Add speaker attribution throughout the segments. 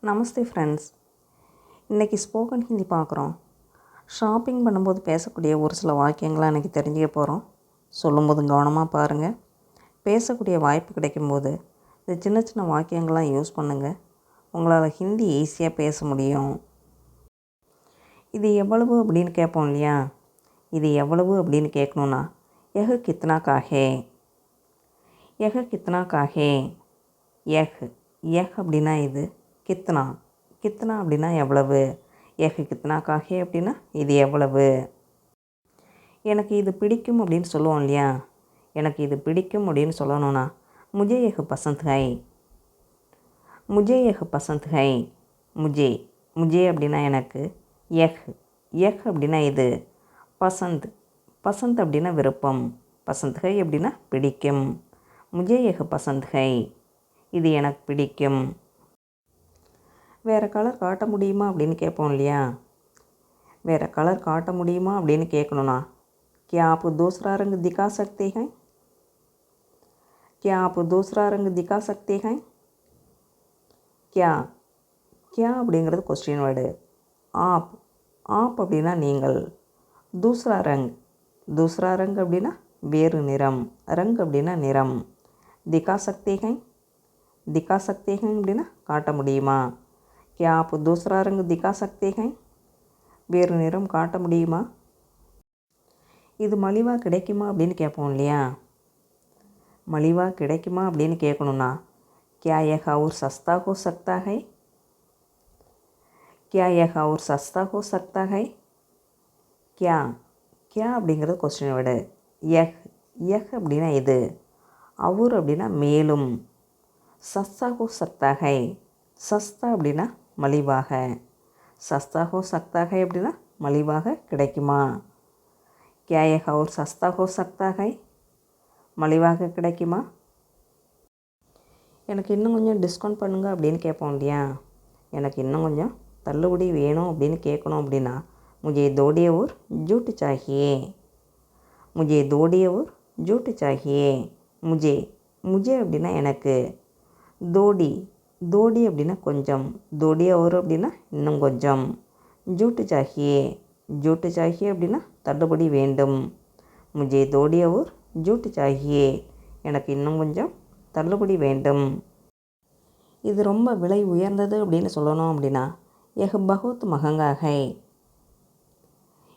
Speaker 1: நமஸ்தே friends. இன்றைக்கி spoken Hindi பார்க்குறோம். Shopping பண்ணும்போது பேசக்கூடிய ஒரு சில வாக்கியங்களாக இன்றைக்கி தெரிஞ்சுக்க போகிறோம். சொல்லும்போது கவனமாக பாருங்கள். பேசக்கூடிய வாய்ப்பு கிடைக்கும்போது இந்த சின்ன சின்ன வாக்கியங்கள்லாம் யூஸ் பண்ணுங்கள். உங்களால் ஹிந்தி ஈஸியாக பேச முடியும். இது எவ்வளவு அப்படின்னு கேட்போம் இல்லையா? இது எவ்வளவு அப்படின்னு கேட்கணுன்னா எஹ் கித்னா காஹே, எஹ் கித்னா காஹே. எஹ் எஹ் அப்படின்னா இது. கித்னா கித்னா அப்படின்னா எவ்வளவு. எஹ் கித்னா காஹே அப்படின்னா இது எவ்வளவு. எனக்கு இது பிடிக்கும் அப்படின்னு சொல்லுவோம் இல்லையா? எனக்கு இது பிடிக்கும் அப்படின்னு சொல்லணும்னா முஜே எஹ் பசந்த் ஹை, முஜே எஹ் பசந்த் ஹை. முஜே முஜே அப்படின்னா எனக்கு, எஹ் எஹ் அப்படின்னா இது, பசந்த் பசந்த் அப்படின்னா விருப்பம், பசந்த் ஹை அப்படின்னா பிடிக்கும். முஜே எஹ் பசந்த் ஹை, இது எனக்கு பிடிக்கும். வேறு கலர் காட்ட முடியுமா அப்படின்னு கேட்போம் இல்லையா? வேறு கலர் காட்ட முடியுமா அப்படின்னு கேட்கணுன்னா क्या आप दूसरा रंग दिखा सकते हैं, क्या आप दूसरा रंग दिखा सकते हैं. क्या क्या அப்படிங்கிறது கொஸ்டின் வேர்டு. ஆப் ஆப் அப்படின்னா நீங்கள். தூஸ்ரா ரங் தூஸ்ரா ரங் அப்படின்னா வேறு நிறம், ரங் அப்படின்னா நிறம். திகா சக்தே ஹை, திகா சக்தே ஹை அப்படின்னா காட்ட முடியுமா. क्या आप दूसरा रंग दिखा सकते हैं, வேறு நிறம் காட்ட முடியுமா. இது மலிவாக கிடைக்குமா அப்படின்னு கேட்போம் இல்லையா? மலிவாக கிடைக்குமா அப்படின்னு கேட்கணுன்னா क्या यह और सस्ता हो सकता है, क्या यह और सस्ता हो सकता है. क्या क्या அப்படிங்கிறது கொஸ்டின் வேர்டு. எஹ் எஹ் அப்படின்னா இது, அவர் அப்படின்னா மேலும், சஸ்தா ஹோ சக்தா ஹை, சஸ்தா அப்படின்னா மலிவாக, சஸ்தா ஹோ சக்தா ஹை அப்படின்னா மலிவாக கிடைக்குமா. क्या यह और सस्ता हो सकता है, மலிவாக கிடைக்குமா. எனக்கு இன்னும் கொஞ்சம் டிஸ்கவுண்ட் பண்ணுங்க அப்படின்னு கேட்போம் இல்லையா? எனக்கு இன்னும் கொஞ்சம் தள்ளுபடி வேணும் அப்படின்னு கேட்கணும் அப்படின்னா मुझे दौड़िए और जूट चाहिए, मुझे दौड़िए और जूट चाहिए. मुझे मुझे அப்படின்னா எனக்கு, தோடி தோடி அப்படின்னா கொஞ்சம், தோடியா ஒரு அப்படின்னா இன்னும் கொஞ்சம். ஜூட்டு சாஹியே ஜூட்டு சாஹியே அப்படின்னா தள்ளுபடி வேண்டும். முஜே தோடியா ஒரு ஜூட்டு சாஹியே, எனக்கு இன்னும் கொஞ்சம் தள்ளுபடி வேண்டும். இது ரொம்ப விலை உயர்ந்தது அப்படின்னு சொல்லணும் அப்படின்னா எஹ் பஹுத் மஹங்கா ஹை,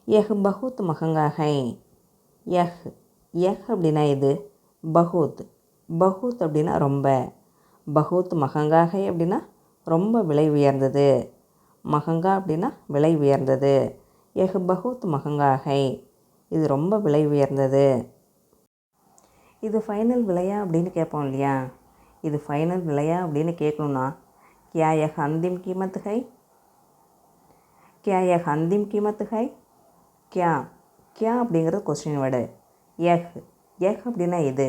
Speaker 1: எஹ் பஹுத் மஹங்கா ஹை. எஹ் எஹ் அப்படின்னா இது, பஹுத் பஹுத் அப்படின்னா ரொம்ப, பஹுத் மஹங்கா ஹை அப்படின்னா ரொம்ப விலை உயர்ந்தது, மஹங்கா அப்படின்னா விலை உயர்ந்தது. எஹ் பஹுத் மஹங்கா ஹை, இது ரொம்ப விலை உயர்ந்தது. இது ஃபைனல் விலையா அப்படின்னு கேட்போம் இல்லையா? இது ஃபைனல் விலையா அப்படின்னு கேட்கணுன்னா क्या यह अंतिम कीमत है, क्या यह अंतिम कीमत है. क्या क्या அப்படிங்கிறது கொஸ்டின் வேர்டு. எஹ் எஹ் அப்படின்னா இது,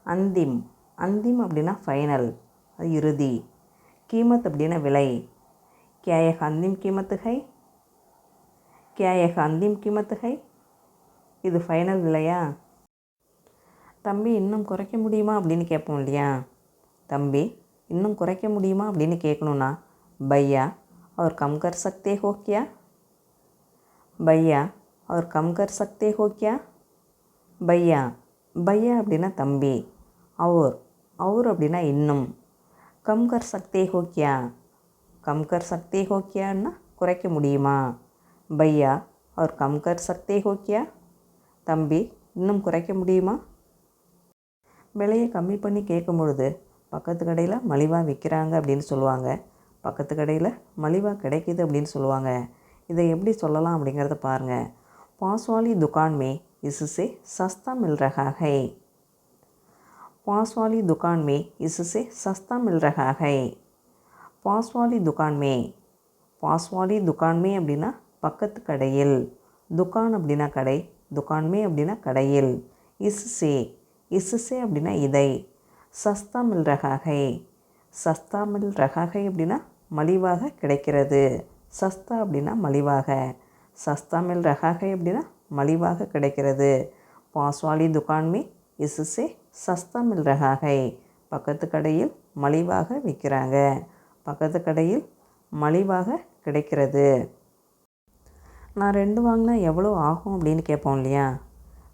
Speaker 1: அந்திம் அந்திம் அப்படின்னா ஃபைனல், அது இறுதி. கீமத் அப்படின்னா விலை. क्या यह अंतिम कीमत है, क्या यह अंतिम कीमत है, இது ஃபைனல் விலையா. தம்பி இன்னும் குறைக்க முடியுமா அப்படின்னு கேட்போம் இல்லையா? தம்பி இன்னும் குறைக்க முடியுமா அப்படின்னு கேட்கணுன்னா பையா और कम कर सकते हो क्या, பையா और कम कर सकते हो क्या. பையா பையா அப்படின்னா தம்பி, அவர் அவர் அப்படின்னா இன்னும், கம் கர் சக்தே ஹோ கியா, கம் கர் சக்தே ஹோ கியான்னா குறைக்க முடியுமா. பையா அவர் கம் கர் சக்தே ஹோ கியா, தம்பி இன்னும் குறைக்க முடியுமா. விலையை கம்மி பண்ணி கேட்கும் பொழுது பக்கத்து கடையில் மலிவாக விற்கிறாங்க அப்படின்னு சொல்லுவாங்க, பக்கத்து கடையில் மலிவாக கிடைக்கிது அப்படின்னு சொல்லுவாங்க. இதை எப்படி சொல்லலாம் அப்படிங்கிறத பாருங்கள். பாஸ் வாலி துகான் மே इससे सस्ता मिल रहा है, पास वाली दुकान में इससे सस्ता मिल रहा है. पास वाली दुकान में, पास वाली दुकान में அப்படின்னா பக்கத்து கடையில், துக்கான் அப்படின்னா கடை, துக்கான் மே அப்படின்னா கடையில், इससे इससे அப்படின்னா இதை, சஸ்தா மில் ரஹா ஹை, சஸ்தா மில் ரஹா ஹை அப்படின்னா மலிவாக கிடைக்கிறது, சஸ்தா அப்படின்னா மலிவாக, சஸ்தா மில் ரஹா ஹை அப்படின்னா மலிவாக கிடைக்கிறது. பாஸ் வாலி துகான் மே इससे சஸ்தா மில் ரஹா ஹை, பக்கத்து கடையில் மலிவாக விற்கிறாங்க, பக்கத்து கடையில் மலிவாக கிடைக்கிறது. நான் 2 வாங்கினா எவ்வளோ ஆகும் அப்படின்னு கேட்போம் இல்லையா?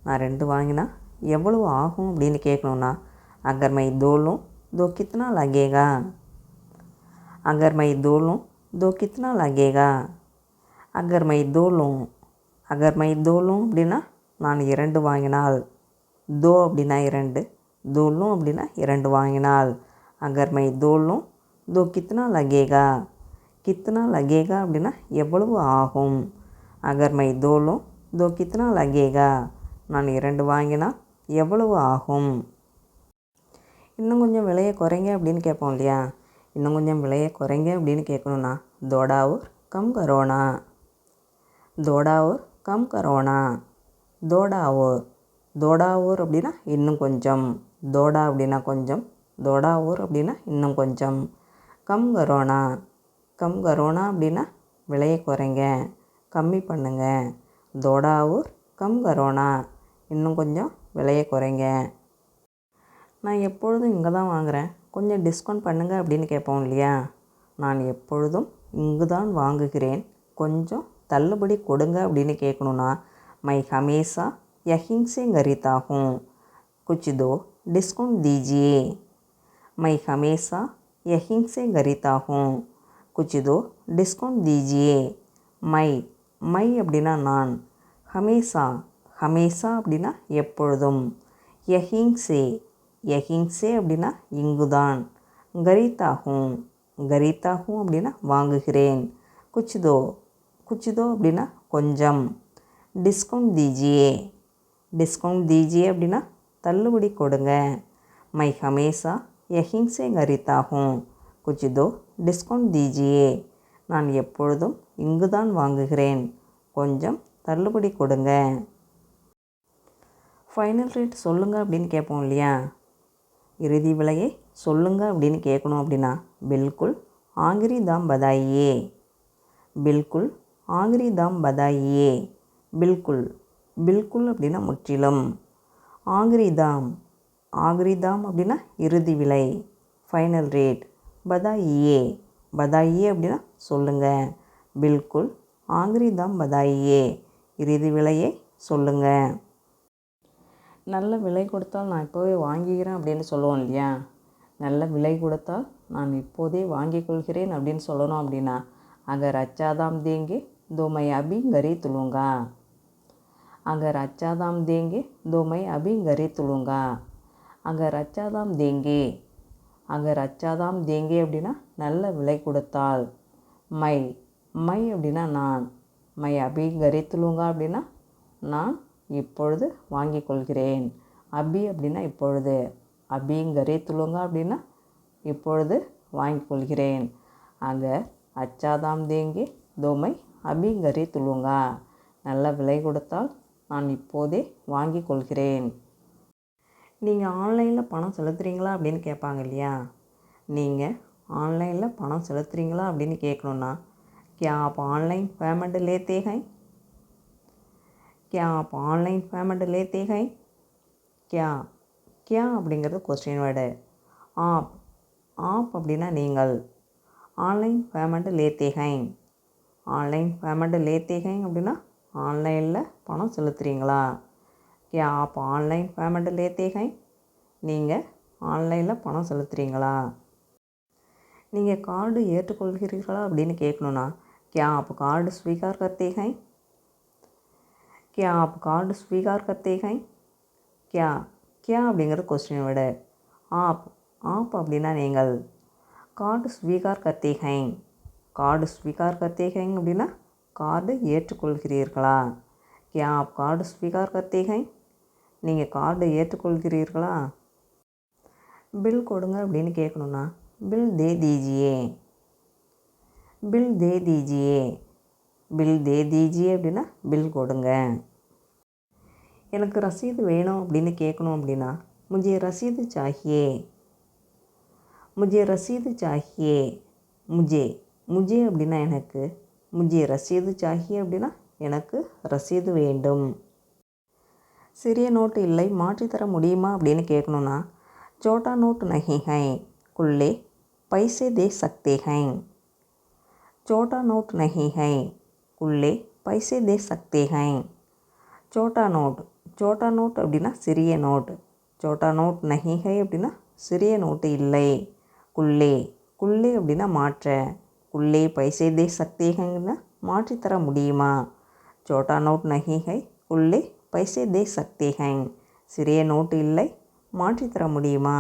Speaker 1: நான் 2 வாங்கினா எவ்வளோ ஆகும் அப்படின்னு கேட்கணுன்னா, அகர் மை दो लूं तो कितना लगेगा? अगर मैं 2 लूं तो कितना लगेगा? अगर मैं 2 लूं அப்படின்னா நான் 2 வாங்கினால், दो அப்படின்னா 2, दो लूं அப்படின்னா 2 வாங்கினால், அகர் மை 2 लूं तो कितना लगेगा? कितना लगेगा அப்படின்னா எவ்வளவு ஆகும். அகர் மை 2 लूं तो कितना लगेगा? நான் 2 வாங்கினால் எவ்வளவு ஆகும். இன்னும் கொஞ்சம் விலையை குறைங்க அப்படின்னு கேட்போம் இல்லையா? இன்னும் கொஞ்சம் விலையை குறைங்க அப்படின்னு கேட்கணுன்னா, தோடா और कम करो ना. தோடா और कम करो ना. தோடா और அப்படின்னா இன்னும் கொஞ்சம். தோடா அப்படின்னா கொஞ்சம், தோடா और அப்படின்னா இன்னும் கொஞ்சம். Come corona. கம் கரோனா அப்படின்னா விலையை குறைங்க, கம்மி பண்ணுங்க. தோடா और कम करो ना. இன்னும் கொஞ்சம் விலையை குறைங்க. நான் எப்பொழுதும் இங்கே தான் வாங்குகிறேன், கொஞ்சம் டிஸ்கவுண்ட் பண்ணுங்க அப்படின்னு கேட்போம் இல்லையா? நான் எப்பொழுதும் இங்கு தான் வாங்குகிறேன், கொஞ்சம் தள்ளுபடி கொடுங்க அப்படின்னு கேட்கணுன்னா, மை ஹமேஷா யஹிங் से खरीदता हूँ, कुछ दो डिस्काउंट दीजिए. மை ஹமேஷா யஹிங் से खरीदता हूँ, कुछ दो डिस्काउंट दीजिए. மை அப்படின்னா நான், ஹமேஷா அப்படின்னா எப்பொழுதும், யஹிங் சே அப்படின்னா இங்குதான், கரீதாகும் அப்படின்னா வாங்குகிறேன், குச்சிதோ அப்படின்னா கொஞ்சம், டிஸ்கவுண்ட் தீஜியே அப்படின்னா தள்ளுபடி கொடுங்க. மை ஹமேஷா யஹிங் சே கரீதாகும், குச்சிதோ டிஸ்கவுண்ட் தீஜியே. நான் எப்பொழுதும் இங்குதான் வாங்குகிறேன், கொஞ்சம் தள்ளுபடி கொடுங்க. ஃபைனல் ரேட் சொல்லுங்கள் அப்படின்னு கேட்போம் இல்லையா? இறுதி விலையை சொல்லுங்க அப்படின்னு கேட்கணும் அப்படின்னா, பில்குல் ஆங்கிரி தாம் பதாயியே. பில்குல் ஆங்கிரி தாம் பதாயியே. பில்குல் அப்படின்னா முற்றிலும். ஆங்கிரி தாம் அப்படின்னா இறுதி விலை, ஃபைனல் ரேட். பதாயியே அப்படின்னா சொல்லுங்கள். பில்குல் ஆங்கிரி தாம் பதாயியே, இறுதி விலையை சொல்லுங்கள். நல்ல விலை கொடுத்தால் நான் இப்போவே வாங்கிக்கிறேன் அப்படின்னு சொல்லுவோம் இல்லையா? நல்ல விலை கொடுத்தால் நான் இப்போதே வாங்கி கொள்கிறேன் அப்படின்னு சொல்லணும் அப்படின்னா, அகர் அச்சா தாம் தேங்கே தோ மை அபி खरीद लूँगा. अगर अच्छा दाम देंगे तो मैं अभी खरीद लूँगा. अगर अच्छा दाम देंगे அப்படின்னா நல்ல விலை கொடுத்தால். மை அப்படின்னா நான், மை அபி खरीद लूँगा அப்படின்னா நான் இப்பொழுது வாங்கி கொள்கிறேன். அபி அப்படின்னா இப்பொழுது, அபி खरीद लूँगा அப்படின்னா இப்பொழுது வாங்கி கொள்கிறேன். அகர் அச்சா தாம் தேங்கே தோ மை அபி खरीद लूँगा. நல்ல விலை கொடுத்தால் நான் இப்போதே வாங்கி கொள்கிறேன். நீங்கள் ஆன்லைனில் பணம் செலுத்துகிறீங்களா அப்படின்னு கேட்பாங்க இல்லையா? நீங்கள் ஆன்லைனில் பணம் செலுத்துகிறீங்களா அப்படின்னு கேட்கணுன்னா, क्या आप ऑनलाइन पेमेंट लेते हैं? क्या आप ऑनलाइन पेमेंट लेते हैं? क्या அப்படிங்கிறது கொஸ்டின் வேர்டு. ஆப் அப்படின்னா நீங்கள். ஆன்லைன் பேமெண்ட் லேத்தேகேன். அப்படின்னா ஆன்லைனில் பணம் செலுத்துகிறீங்களா? क्या आप ऑनलाइन पेमेंट लेते हैं? நீங்கள் ஆன்லைனில் பணம் செலுத்துகிறீங்களா? நீங்கள் கார்டு ஏற்றுக்கொள்கிறீர்களா அப்படின்னு கேட்கணுன்னா, क्या आप कार्ड स्वीकार करते हैं? क्या आप कार्ड स्वीकार करते हैं? क्या அப்படிங்கிறது கொஸ்டின் வேர்டு. ஆப் அப்படின்னா நீங்கள். கார்டு ஸ்வீகார் கர்த்தே ஹைங். அப்படின்னா கார்டு ஏற்றுக்கொள்கிறீர்களா? क्या आप कार्ड स्वीकार करते हैं? நீங்கள் கார்டு ஏற்றுக்கொள்கிறீர்களா? பில் கொடுங்க அப்படின்னு கேட்கணுன்னா, பில் தே தீஜியே. அப்படின்னா பில் கொடுங்க. எனக்கு ரசீது வேணும் அப்படின்னு கேட்கணும் அப்படின்னா, முझे ரசீது சாஹியே. முझे அப்படின்னா எனக்கு, முझे ரசீது சாஹியே அப்படின்னா எனக்கு ரசீது வேண்டும். சிறிய நோட்டு இல்லை, மாற்றித்தர முடியுமா அப்படின்னு கேட்கணுன்னா, சோட்டா நோட் நஹி ஹை, குல்லே பைசே தே சக்தே ஹை. छोटा नोट नहीं है, कुल्ले पैसे दे सकते हैं. छोटा நோட் அப்படின்னா சிறிய நோட். சோட்டா நோட் நஹி ஹை அப்படின்னா சிறிய நோட்டு இல்லை. குல்லே அப்படின்னா மாற்ற. குல்லே பைசே தே சக்தே ஹைன்னா மாற்றித்தர முடியுமா. சோட்டா நோட் நஹி ஹை, குல்லே பைசே தே சக்தே ஹை. சிறிய நோட்டு இல்லை, மாற்றித்தர முடியுமா.